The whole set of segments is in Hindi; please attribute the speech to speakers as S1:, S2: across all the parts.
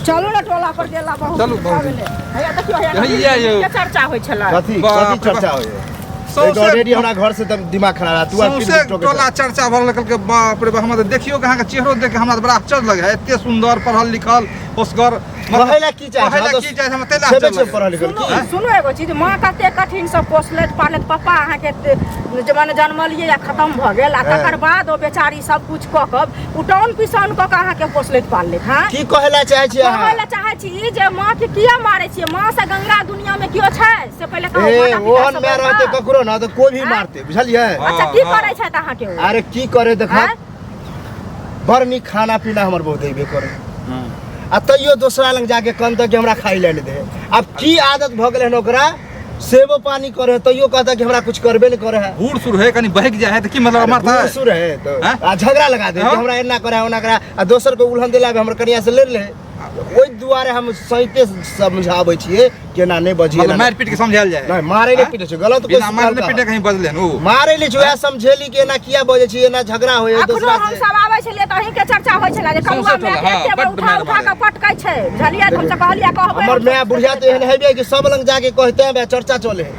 S1: चलू ना टोला पर गेला बहुत
S2: चलू
S1: हैया देखियो हैया के चर्चा होय छला
S3: कथी चर्चा होय ऑलरेडी हमरा घर से दिमाग खराब है। तू
S2: फिर टोला चर्चा भर लगल के बाप रे बाप, हम देखियो कहां के चेहरो देख के हमरा बड़ा आश्चर्य लगे है। एते सुंदर पढ़ल लिखल होसगर
S3: पढ़ैला की चाहे
S2: हम तेला आश्चर्य
S3: पढ़ल लिखल की
S1: सुनो एगो चीज, मां कते कठिन से पोसलेत पालत, पापा अहाँ के जमाने जन्मलिए या खत्म भ गेल आ तकर बाद ओ बेचारी सब कुछ क के उटौन पिसान क के अहाँ के पोसलेत पाललेत। हां
S3: की कहला चाहे छी अहाँ?
S1: कहला चाहे छी जे मां के किया मारे छी? मां से गंगा दुनिया में क्यों छै से पहले कहो।
S3: ओहन में रहते ककरो ना तो कोई भी मारते, बुझलिए?
S1: अच्छा की करे छै अहाँ के?
S3: अरे की करे देखा बड़ नी खाना पीना हमर बहुत देबे करे आ तैयो दूसरा लंग जाके कहन त कि हमरा खाई ले दे। अब की आदत भ गेल है ओकरा, सेबो पानी करे तैयो कहता कि हमरा कुछ करबे नहीं करे है।
S2: बूढ़ सुर है कनी बहक जाए है तो की मतलब मारता है?
S3: सुर है तो आ झगड़ा लगा दे कि हमरा एना करे ओना करे आ दोसर को उल्हन देला हमर कनिया से ले ले। ओइ दुआरे हम सहिते समझाबै छिए कि ना नहीं बजिए,
S2: मतलब मार पीट के समझायल जाए।
S3: नहीं मारे नहीं पीटे छै, गलत कोई
S2: मार नहीं पीटे कहीं बजले न ओ
S3: मारे ले छै, समझेली कि ना किया बजे छी, ना झगड़ा होय दूसरा से।
S1: हम सब आबै छलिए त अहीं के चर्चा होय छला जे कौवा में एते उठा उठा के पटकै छै, बुझलिए? हम सब कहलिया कहबै
S3: हमर माय बुढ़िया तो एहन हेबे कि सब लंग जाके कहते हैं चर्चा चले है।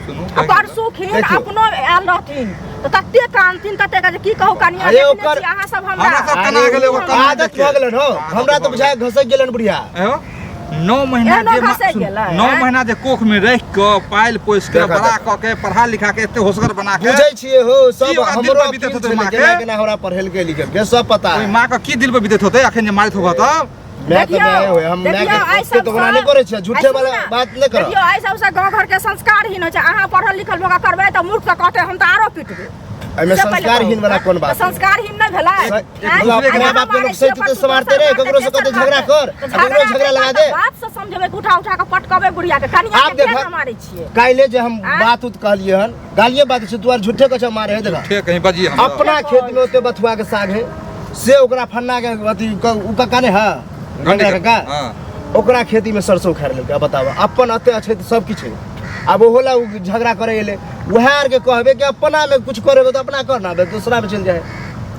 S1: परसू खिन अपनो आयल रहथिन तो तते कानथिन तते के की कहू कनिया अहाँ सब
S2: हमरा सब कना गेले ओ
S3: आदत भ गेलन हो। हमरा तो बुझाय घसक गेलन बुढ़िया।
S2: 9 महीना जे कोख में रह के पाइल पोस के बड़ा क के पढ़ा लिखा के एते होसगर बना के
S3: बुझै छिए हो सब हमरो
S2: बीते होते मां
S3: के ना हमरा पढ़ेल के लिखल के सब पता है।
S2: मां का की दिल पे बीते होते अखन जे मारित होगा त
S3: मैं तो मैं होय हम मैं के तो बना नहीं करे छै, झूठे वाला बात नहीं करो।
S1: देखियो ऐ सब से गांव घर के संस्कारहीन हो छै। अहाँ पढ़ल लिखल लोग करबै त मूर्ख के कहते हम त आरो पिटबै।
S3: एमे संस्कारहीन वाला कोन बात?
S1: संस्कारहीन नहीं भेला
S3: अपने बाप के लोग सहित तो समारते रे, ककरो से कहते झगड़ा कर, ककरो झगड़ा लगा दे।
S1: बात से समझबै कि उठा उठा के पटकबै बुढ़िया के कनिया के केना मारै छिए?
S3: काइले जे हम बात उत कहलिए हन गालिए बात छै, तू आर झूठे कछ मारे है। देखा
S2: ठीक कहीं बजिए हम
S3: अपना खेत में ओते बथुआ के साग है से ओकरा फन्ना के अथी उ का काने है गंगा का ओकरा खेती में सरसों खैर लेके बतावा अपन अते अच्छे सब किछ है। अब वो होला झगड़ा करे ले वह आर के कहबे कि अपना में कुछ करे तो अपना करना बे, दूसरा में चल जाए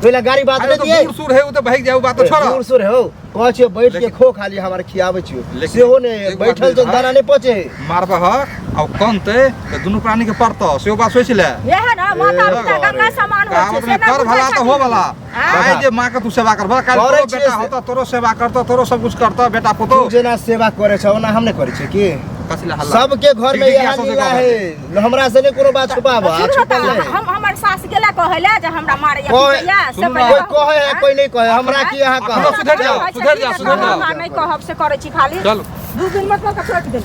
S3: पहले गाड़ी बात नहीं दिए।
S2: बूढ़ सुर है वो तो बहक जाए, बात तो छोड़।
S3: बूढ़ सुर हो कह छिए बैठ के खो खाली हमारे खियावे छिए सेहो ने बैठल तो दाना नहीं पचे
S2: मारबा ह अब कंते त दुनु प्राणी के पड़तो से बात सोच ले।
S1: यह ना माता पिता गंगा समान हो छै,
S2: कर भला तो हो भला। आइ जे मां के तू सेवा करबा, काल तोरो बेटा होता तोरो सेवा करतो, तोरो सब कुछ करतो, बेटा पुतो
S3: जेना सेवा करे छ ओना हम नहीं करे छी की?
S2: कसिला हल्ला
S3: सबके घर में यह लीला है, हमरा से नहीं कोनो बात छुपाबा।
S1: हम हमर सास गेला कहले जे हमरा मारे या से
S3: कोई कहे है कोई नहीं कहे, हमरा की यहां कह
S2: सुधर जा
S1: नहीं कहब से करे छी खाली 2 दिन मतलब छोड़ दे।